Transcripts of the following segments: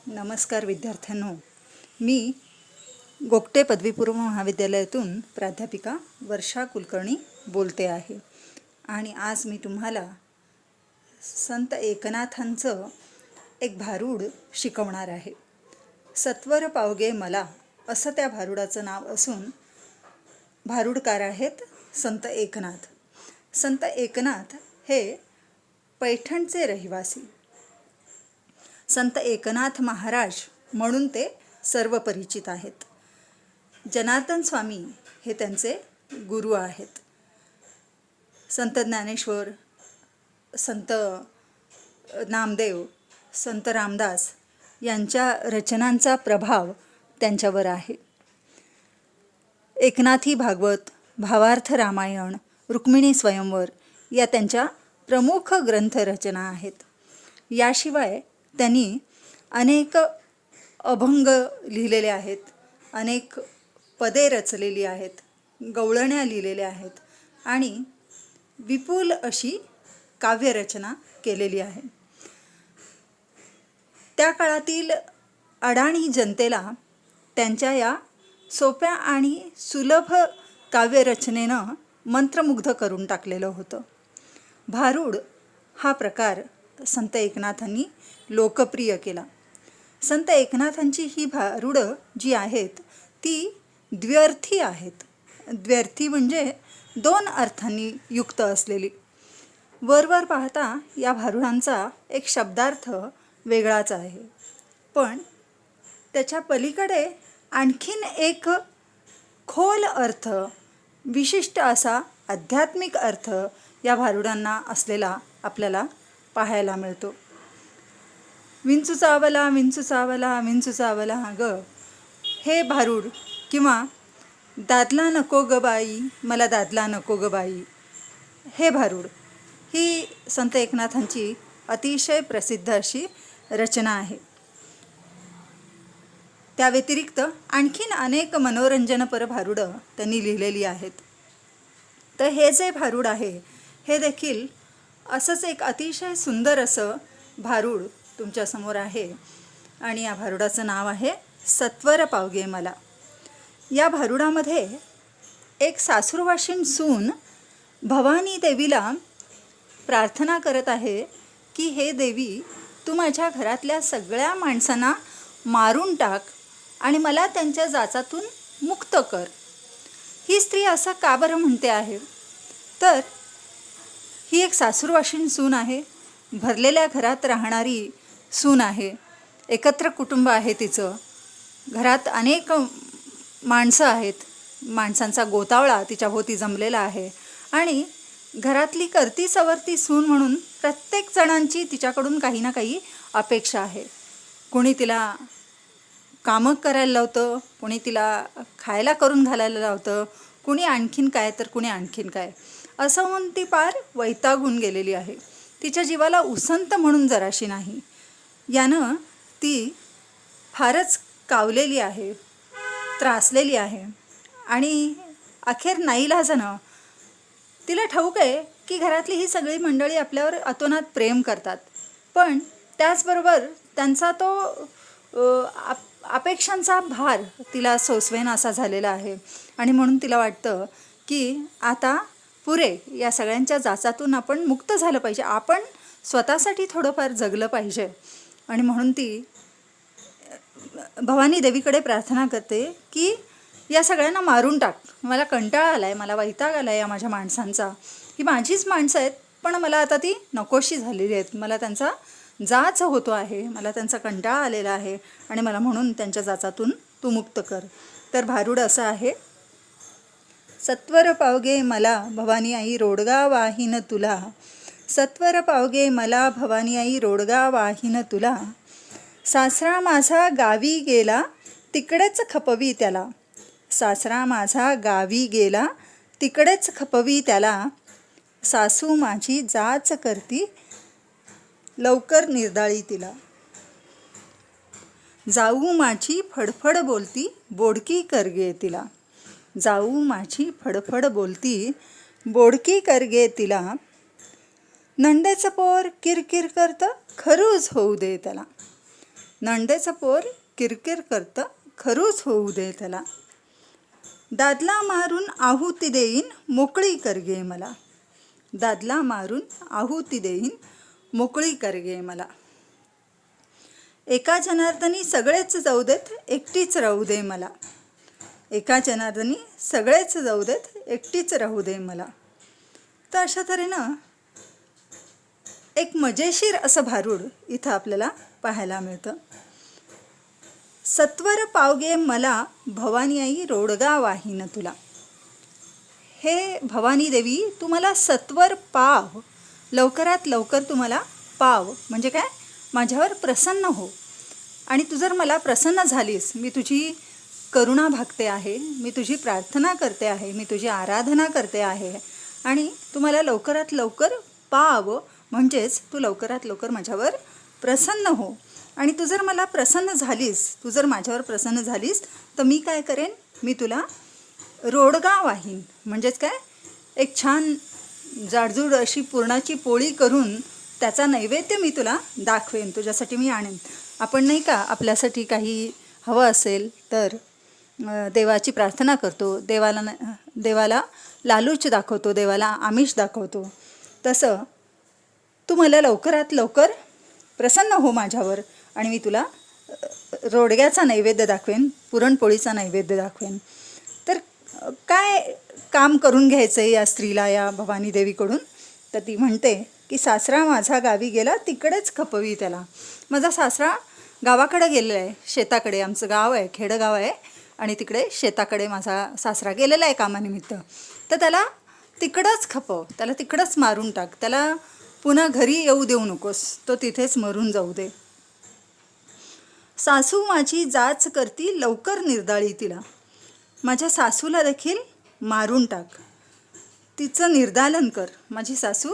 नमस्कार विद्यार्थ्यांनो, मी गोगटे पदवीपूर्व महाविद्यालयातून प्राध्यापिका वर्षा कुलकर्णी बोलते आहे. आणि आज मी तुम्हाला संत एकनाथांचं एक भारूड शिकवणार आहे. सत्वर पावगे मला असं त्या भारुडाचं नाव असून भारूडकार आहेत संत एकनाथ. संत एकनाथ हे पैठणचे रहिवासी. संत एकनाथ महाराज म्हणून ते सर्व परिचित आहेत. जनार्दन स्वामी हे त्यांचे गुरु आहेत. संत ज्ञानेश्वर, संत नामदेव, संत रामदास यांच्या रचनांचा प्रभाव त्यांच्यावर आहे. एकनाथी भागवत, भावार्थ रामायण, रुक्मिणी स्वयंवर या त्यांच्या प्रमुख ग्रंथरचना आहेत. याशिवाय त्यांनी अनेक अभंग लिहिलेले आहेत, अनेक पदे रचलेली आहेत, गवळण्या लिहिलेल्या आहेत आणि विपुल अशी काव्यरचना केलेली आहे. त्या काळातील अडाणी जनतेला त्यांच्या या सोप्या आणि सुलभ काव्यरचनेनं मंत्रमुग्ध करून टाकलेलं होतं. भारूड हा प्रकार संत एकनाथांनी लोकप्रिय केला. संत एकनाथांची ही भारुडं जी आहेत ती द्व्यर्थी आहेत. द्व्यर्थी म्हणजे दोन अर्थांनी युक्त असलेली. वरवर पाहता या भारुडांचा एक शब्दार्थ वेगळाच आहे, पण त्याच्या पलीकडे आणखीन एक खोल अर्थ, विशिष्ट असा आध्यात्मिक अर्थ या भारुडांना असलेला आपल्याला पाहायला मिळतो. विंचू चावला, विंचू चावला, विंचू चावला ग, हे भारूड, किंवा दादला नको ग बाई, मला दादला नको ग बाई, हे भारूड ही संत एकनाथांची अतिशय प्रसिद्ध अशी रचना आहे. त्या व्यतिरिक्त आणखीन अनेक मनोरंजनपर भारुडं त्यांनी लिहिलेली आहेत. तर हे जे भारूड आहे हे देखील असंच एक अतिशय सुंदर असं भारूड तुमच्यासमोर आहे. आणि या भारुडाचं नाव आहे सत्वर पावगे मला. या भारुडामध्ये एक सासूरवाशीण सून भवानी देवीला प्रार्थना करत आहे की हे देवी, तू माझ्या घरातल्या सगळ्या माणसांना मारून टाक आणि मला त्यांच्या जाचातून मुक्त कर. ही स्त्री असं का बरं म्हणते आहे? तर ही एक सासूरवाशीण सून आहे, भरलेल्या घरात राहणारी सून आहे, एकत्र कुटुंब आहे तिचं, घरात अनेक माणसं आहेत, माणसांचा गोतावळा तिच्याभोवती जमलेला आहे आणि घरातली करती सवरती सून म्हणून प्रत्येक जणांची तिच्याकडून काही ना काही अपेक्षा आहे. कोणी तिला कामं करायला लावतं, कोणी तिला खायला करून घालायला लावतं, कोणी आणखीन काय तर कोणी आणखीन काय, असं म्हणून ती पार वैतागून गेलेली आहे. तिच्या जीवाला उसंत म्हणून जराशी नाही. यानं ती फारच कावलेली आहे, त्रासलेली आहे आणि अखेर नाईलाजानं तिला ठाऊक आहे की घरातली ही सगळी मंडळी आपल्यावर अतोनात प्रेम करतात, पण त्याचबरोबर त्यांचा तो अपेक्षांचा भार तिला सोसवेना असा झालेला आहे. आणि म्हणून तिला वाटतं की आता पुरे, या सगळ्यांच्या जाचातून आपण मुक्त झालं पाहिजे, आपण स्वतःसाठी थोडंफार जगलं पाहिजे. आणि म्हणून ती भवानी देवीकडे प्रार्थना करते की या सगळ्यांना मारून टाक, मला कंटाळा आला आहे, मला वैताग आला आहे या माझ्या माणसांचा, ही माझीच माणसं आहेत पण मला आता ती नकोशी झालेली आहेत, मला त्यांचा जाच होतो आहे, मला त्यांचा कंटाळा आलेला आहे आणि मला म्हणून त्यांच्या जाचातून तू मुक्त कर. तर भारूड असं आहे. सत्वर पावगे मला भवानी आई रोडगा वाहीन तुला, सत्वर पावगे मला भवानी आई रोडगा वाहीन तुला, सासरा माझा गावी गेला तिकडेच खपवी त्याला, सासरा माझा गावी गेला तिकडेच खपवी त्याला, सासू माझी जाच करती लवकर निर्दाळी तिला, जाऊ माझी फडफड बोलती बोडकी करगे तिला, जाऊ माझी फडफड बोलती बोडकी करगे तिला, नंदेचं पोर किरकिर करतं खरूज होऊ दे त्याला. नंदेचं पोर किरकिर करतं, खरूच होऊ दे त्याला. दादला मारून आहुती देईन, मोकळी कर गे मला. दादला मारून आहुती देईन, मोकळी कर गे मला. एका जनार्दनी सगळेच जाऊ देत, एकटीच राहू दे मला. एका जनार्दनी सगळेच जाऊ देत, एकटीच राहू दे मला. तर अशा तऱ्हेनं एक मजेशीर असं भारूड इथं आपल्याला पाहायला मिळतं. सत्वर पावगे मला, भवानी आई रोडगा वाहीन तुला. हे भवानी देवी, तू मला सत्वर पाव, लवकरात लवकर तू मला पाव. म्हणजे काय, माझ्यावर प्रसन्न हो. आणि तू जर मला प्रसन्न झालीस, मी तुझी करुणा भागते आहे, मी तुझी प्रार्थना करते आहे, मी तुझी आराधना करते आहे, आणि तू मला लवकरात लवकर पाव, म्हणजेच तू लवकरात लवकर माझ्यावर प्रसन्न हो. आणि तू जर मला प्रसन्न झालीस, तू जर माझ्यावर प्रसन्न झालीस, तर मी काय करेन, मी तुला रोडगा वाहीन. म्हणजेच काय, एक छान जाडजूड अशी पुरणाची पोळी करून त्याचा नैवेद्य मी तुला दाखवेन, तुझ्यासाठी मी आणेन. आपण नाही का आपल्यासाठी काही हवं असेल तर देवाची प्रार्थना करतो, देवाला लालूच दाखवतो, देवाला आमिष दाखवतो. तसं तू मला लवकरात लवकर प्रसन्न हो माझ्यावर, आणि मी तुला रोडग्याचा नैवेद्य दाखवेन, पुरणपोळीचा नैवेद्य दाखवेन. तर काय काम करून घ्यायचं आहे या स्त्रीला, या भवानी देवीकडून? तर ती म्हणते की सासरा माझा गावी गेला, तिकडेच खपवी त्याला. माझा सासरा गावाकडे गेलेला आहे, शेताकडे. आमचं गाव आहे, खेडगाव आहे, आणि तिकडे शेताकडे माझा सासरा गेलेला आहे कामानिमित्त. तर त्याला तिकडंच खपव, त्याला तिकडंच मारून टाक, त्याला पुन्हा घरी येऊ देऊ नकोस, तो तिथेच मरून जाऊ दे. सासू माझी जाच करती, लवकर निर्दाळी तिला. माझ्या सासूला देखील मारून टाक, तिचं निर्दालन कर. माझी सासू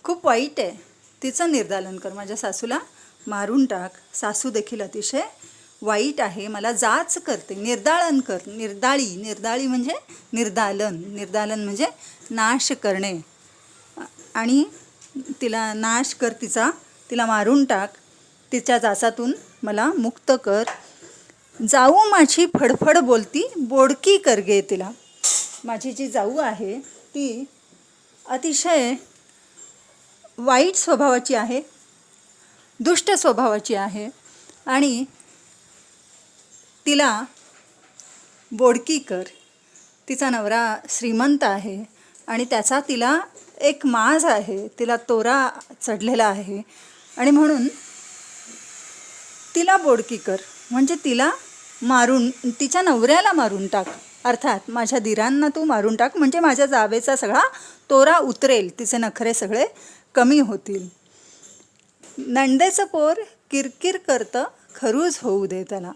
खूप वाईट आहे, तिचं निर्दालन कर. माझ्या सासूला मारून टाक, सासू देखील अतिशय वाईट आहे, मला जाच करते. निर्दालन कर, निर्दाळी म्हणजे निर्दालन म्हणजे नाश करणे. आणि तिला नाश कर, तिला मारून टाक, तिच्या जाचातून मला मुक्त कर. जाऊ माझी फडफड बोलती, बोडकी कर गे तिला. माझी जी जाऊ आहे ती अतिशय वाईट स्वभावाची आहे, दुष्ट स्वभावाची आहे, आणि तिला बोडकी कर. तिचा नवरा श्रीमंत आहे, आणि त्याचा तिला एक माज आहे, तिला तोरा चढलेला आहे, आणि म्हणून तिला बोडकी कर. म्हणजे तिला मारून, तिच्या नवऱ्याला मारून टाक. अर्थात माझ्या दिरांना तू मारून टाक, म्हणजे माझ्या जावेचा सगळा तोरा उतरेल, तिचे नखरे सगळे कमी होतील. नंदेचं पोर किरकिर करतं, खरूच होऊ दे त्याला.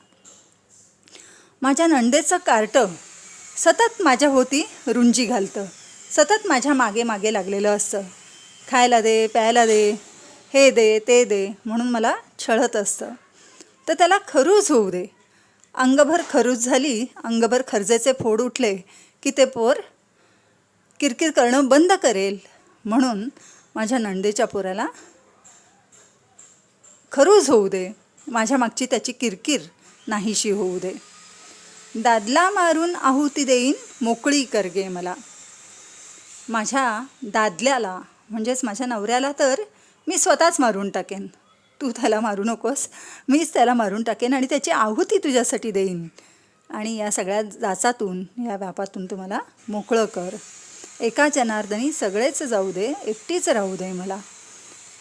माझ्या नंदेचं कार्टं सतत माझ्या होती रुंजी घालतं, सतत माझ्या मागे मागे लागलेलं असतं. खायला दे, प्यायला दे, हे दे, ते दे म्हणून मला छळत असतं. तर त्याला खरूज होऊ दे. अंगभर खरूज झाली, अंगभर खर्जेचे फोड उठले की ते पोर किरकिर करणं बंद करेल. म्हणून माझ्या नंदेच्या पोराला खरूज होऊ दे, माझ्या मागची त्याची किरकिर नाहीशी होऊ दे. दादला मारून आहुती देईन, मोकळी कर गे मला. माझ्या दादल्याला म्हणजेच माझ्या नवऱ्याला तर मी स्वतःच मारून टाकेन, तू त्याला मारू नकोस, मीच त्याला मारून टाकेन आणि त्याची आहुती तुझ्यासाठी देईन. आणि या सगळ्या जाचातून, या व्यापातून तुम्हाला मोकळं कर. एका जनार्दनी सगळेच जाऊ दे, एकटीच राहू दे मला.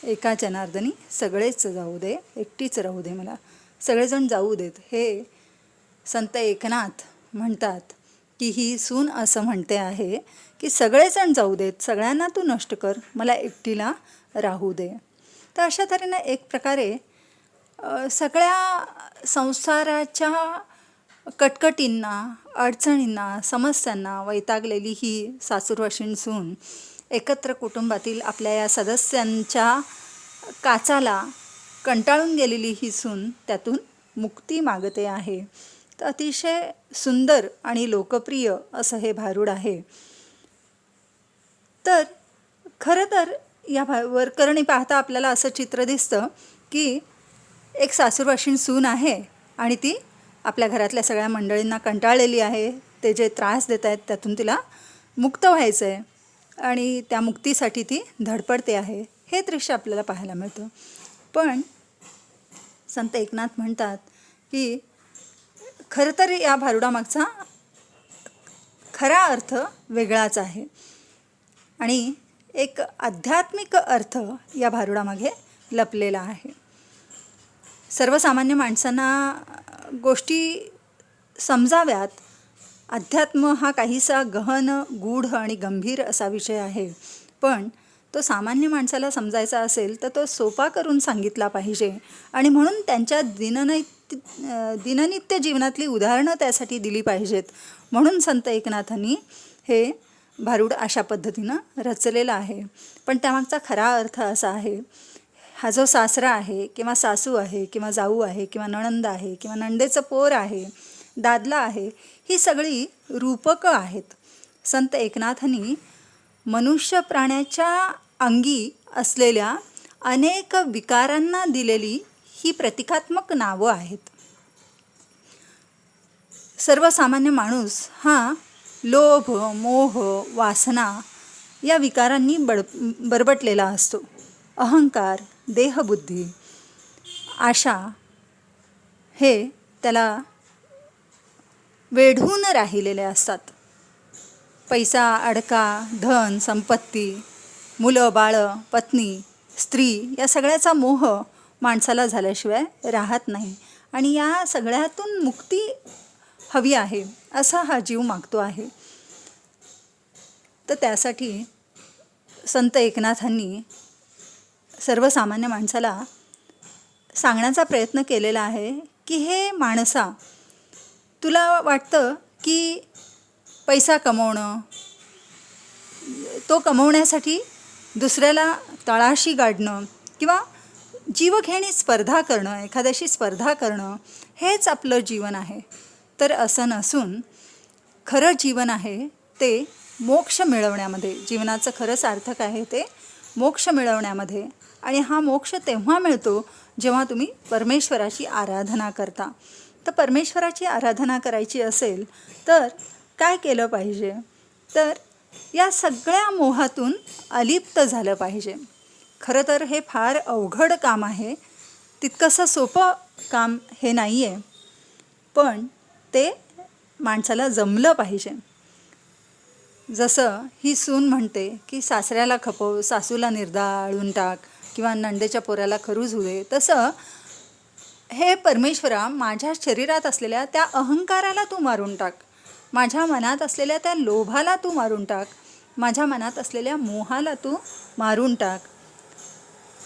एका जनार्दनी सगळेच जाऊ दे, एकटीच राहू दे मला. सगळेजण जाऊ देत. हे संत एकनाथ म्हणतात की ही सून असं म्हणते आहे की सगळेजण जाऊ देत, सगळ्यांना तू नष्ट कर, मला एकटीला राहू दे. तर अशा तऱ्हेने एक प्रकारे सगळ्या संसाराच्या कटकटींना, अडचणींना, समस्यांना वैतागलेली ही सासूरवाशीण सून एकत्र कुटुंबातील आपल्या या सदस्यांच्या काचाला कंटाळून गेलेली ही सून त्यातून मुक्ती मागते आहे. तर अतिशय सुंदर आणि लोकप्रिय असं हे भारूड आहे. तर खरं तर या वरकरणी पाहता आपल्याला असं चित्र दिसतं की एक सासूरवाशीण सून आहे आणि ती आपल्या घरातल्या सगळ्या मंडळींना कंटाळलेली आहे. ते जे त्रास देत आहेत त्यातून तिला मुक्त व्हायचं आहे आणि त्या मुक्तीसाठी ती धडपडते आहे. हे दृश्य आपल्याला पाहायला मिळतं. पण संत एकनाथ म्हणतात की खरं तर या भारुडामागचा खरा अर्थ वेगळाच आहे आणि एक आध्यात्मिक अर्थ या भारुडामागे लपलेला आहे. सर्वसामान्य माणसांना गोष्टी समजाव्यात, अध्यात्म हा काहीसा गहन, गूढ आणि गंभीर असा विषय आहे. पण तो सामान्य माणसाला समजायचा असेल तर तो सोपा करून सांगितला पाहिजे आणि म्हणून त्यांच्या दिननित्य जीवनातली उदाहरणं त्यासाठी दिली पाहिजेत. म्हणून संत एकनाथांनी हे भारूड अशा पद्धतीनं रचलेलं आहे. पण त्यामागचा खरा अर्थ असा आहे, हा जो सासरा आहे किंवा सासू आहे किंवा जाऊ आहे किंवा नणंद आहे किंवा नणंदेचं पोर आहे, दादला आहे, ही सगळी रूपकं आहेत. संत एकनाथांनी मनुष्य प्राण्याच्या अंगी असलेल्या अनेक विकारांना दिलेली ही प्रतिकात्मक नावं आहेत. सर्वसामान्य माणूस हा लोभ, मोह, वासना या विकारांनी बरबटलेला असतो. अहंकार, देहबुद्धी, आशा हे त्याला वेढून राहिलेले असतात. पैसा, अडका, धन, संपत्ती, मुलं, बाळं, पत्नी, स्त्री या सगळ्याचा मोह माणसाला झाल्याशिवाय राहत नाही आणि या सगळ्यातून मुक्ती हवी आहे असा हा जीव मागतो आहे. तर त्यासाठी संत एकनाथांनी सर्वसामान्य माणसाला सांगण्याचा प्रयत्न केलेला आहे की हे माणसा, तुला वाटतं की पैसा कमवणं, तो कमवण्यासाठी दुसऱ्याला तळाशी गाडणं किंवा जीवघेणी स्पर्धा करणं, एखाद्याशी स्पर्धा करणं हेच आपलं जीवन आहे. तर असं नसून खरं जीवन आहे ते मोक्ष मिळवण्यामध्ये, जीवनाचं खरं सार्थक आहे ते मोक्ष मिळवण्यामध्ये. आणि हा मोक्ष तेव्हा मिळतो जेव्हा तुम्ही परमेश्वराची आराधना करता. तर परमेश्वराची आराधना करायची असेल तर काय केलं पाहिजे? तर या सगळ्या मोहातून अलिप्त झालं पाहिजे. खरं तर हे फार अवघड काम आहे, तितकंसं सोपं काम हे नाही आहे, पण ते माणसाला जमलं पाहिजे. जसं ही सून म्हणते की सासऱ्याला खपव, सासूला निर्दाळून टाक किंवा नंदेच्या पोऱ्याला खरूज होऊ दे, तसं हे परमेश्वरा माझ्या शरीरात असलेल्या त्या अहंकाराला तू मारून टाक, माझ्या मनात असलेल्या त्या लोभाला तू मारून टाक, माझ्या मनात असलेल्या मोहाला तू मारून टाक.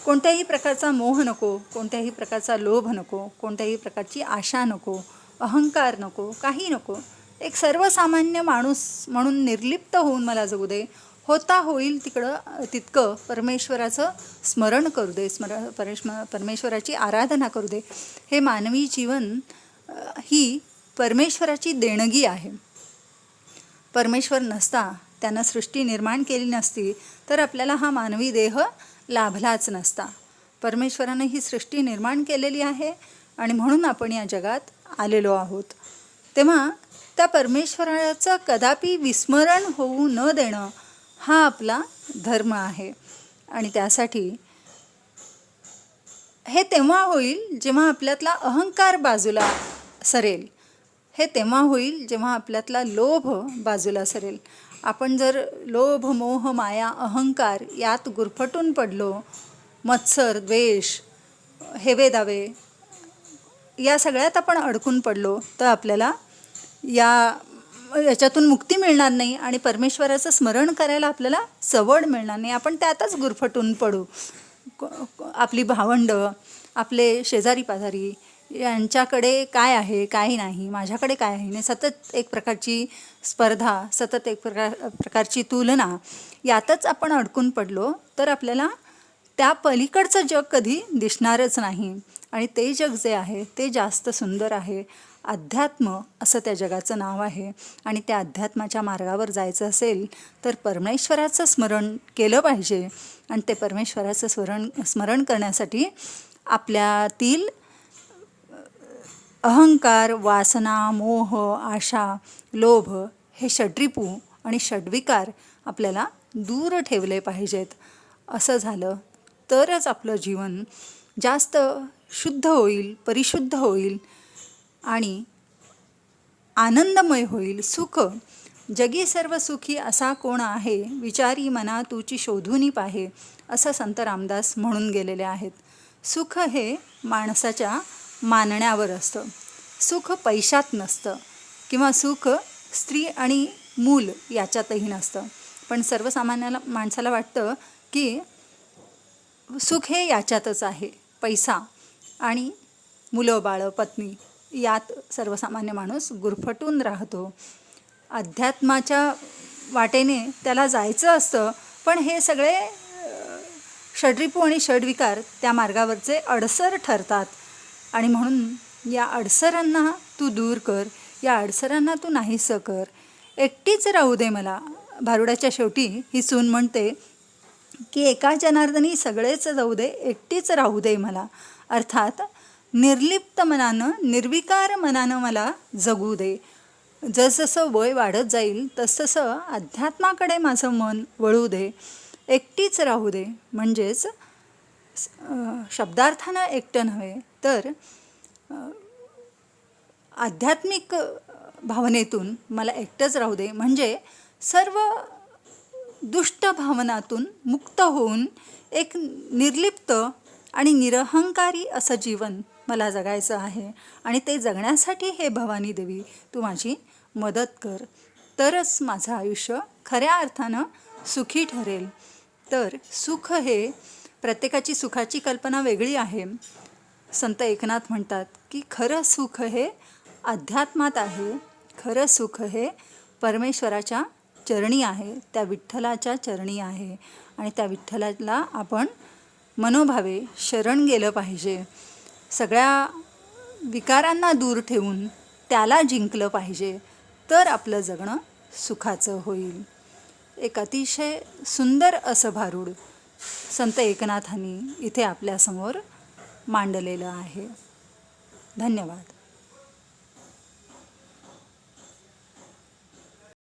कोणत्याही प्रकारचा मोह नको, कोणत्याही प्रकारचा लोभ नको, कोणत्याही प्रकारची आशा नको, अहंकार नको, काही नको. एक सर्वसामान्य माणूस म्हणून निर्लिप्त होऊन मला जगू दे. होता होईल तितकं परमेश्वराचं स्मरण करू दे, परमेश्वराची आराधना करू दे. हे मानवी जीवन ही परमेश्वराची देणगी आहे. परमेश्वर नसता, त्यानं सृष्टी निर्माण केली नसती तर आपल्याला हा मानवी देह लाभलाच नसता. परमेश्वरानं ही सृष्टी निर्माण केलेली आहे आणि म्हणून आपण या जगात आलेलो आहोत. तेव्हा त्या परमेश्वराचं कदापि विस्मरण होऊ न देणं हा आपला धर्म आहे. आणि त्यासाठी हे तेव्हा होईल जेव्हा आपल्यातला अहंकार बाजूला सरेल. हे तेव्हा होईल जेव्हा आपल्यातला लोभ बाजूला सरेल. आपण जर लोभ, मोह, माया, अहंकार यात गुरफटून पडलो, मत्सर, द्वेष, हेवेदावे या सगळ्यात आपण अडकून पडलो तर आपल्याला याच्यातून मुक्ती मिळणार नाही आणि परमेश्वराचं स्मरण करायला आपल्याला सवड मिळणार नाही. आपण त्यातच गुरफटून पडू. आपली भावंडं, आपले शेजारी पाजारी यांच्याकडे काय आहे, काय नाही, माझ्याकडे काय आहे नाही, सतत एक प्रकारची स्पर्धा, सतत एक प्रकारची तुलना, यातच आपण अडकून पडलो तर आपल्याला त्या पलीकडचं जग कधी दिसणारच नाही. आणि ते जग जे आहे ते जास्त सुंदर आहे. अध्यात्म असं त्या जगाचं नाव आहे. आणि त्या अध्यात्माच्या मार्गावर जायचं असेल तर परमेश्वराचं स्मरण केलं पाहिजे. आणि ते परमेश्वराचं स्मरण करण्यासाठी आपल्यातील अहंकार, वासना, मोह, आशा, लोभ हे षड्रिपू आणि षड्विकार आपल्याला दूर ठेवले पाहिजेत. असं झालं तरच आपलं जीवन जास्त शुद्ध होईल, परिशुद्ध होईल आणि आनंदमय होईल. सुख जगी सर्व सुखी असा कोण आहे, विचारी मना तुची शोधूनी पाहे, असं संत रामदास म्हणून गेलेले आहेत. सुख हे माणसाच्या मानण्यावर असतं. सुख पैशात नसतं किंवा सुख स्त्री आणि मूल याच्यातही नसतं. पण सर्वसामान्य माणसाला वाटतं की सुख हे याच्यातच आहे. पैसा आणि मुलं बाळं पत्नी यात सर्वसामान्य माणूस गुरफटून राहतो. अध्यात्माच्या वाटेने त्याला जायचं असतं, पण हे सगळे षड्रिपू आणि षड्विकार त्या मार्गावरचे अडसर ठरतात. आणि म्हणून या अडसरांना तू दूर कर, या अडसरांना तू नाहीसं कर. एकटीच राहू दे मला. भारुडाच्या शेवटी ही सून म्हणते की एका जनार्दनी सगळेच जाऊ दे, एकटीच राहू दे मला. अर्थात निर्लिप्त मनानं, निर्विकार मनानं मला जगू दे. जसजसं वय वाढत जाईल तसतसं अध्यात्माकडे माझं मन वळू दे, एकटीच राहू दे. म्हणजेच शब्दार्थानं एकटं नव्हे तर आध्यात्मिक भावनेतून मला एकटंच राहू दे. म्हणजे सर्व दुष्ट भावनातून मुक्त होऊन एक निर्लिप्त आणि निरहंकारी असं जीवन मला जगायचं आहे. आणि ते जगण्यासाठी हे भवानी देवी तू माझी मदत कर, तरच माझं आयुष्य खऱ्या अर्थानं सुखी ठरेल. तर सुख हे प्रत्येकाची सुखाची कल्पना वेगळी आहे. संत एकनाथ म्हणतात की खरं सुख हे अध्यात्मात आहे, खरं सुख हे परमेश्वराच्या चरणी आहे, त्या विठ्ठलाच्या चरणी आहे. आणि त्या विठ्ठलाला आपण मनोभावे शरण गेलं पाहिजे. सगळ्या विकारांना दूर ठेवून त्याला जिंकलं पाहिजे, तर आपलं जगणं सुखाचं होईल. एक अतिशय सुंदर असं भारूड संत एकनाथांनी इथे आपल्यासमोर मांडलेलं आहे. धन्यवाद.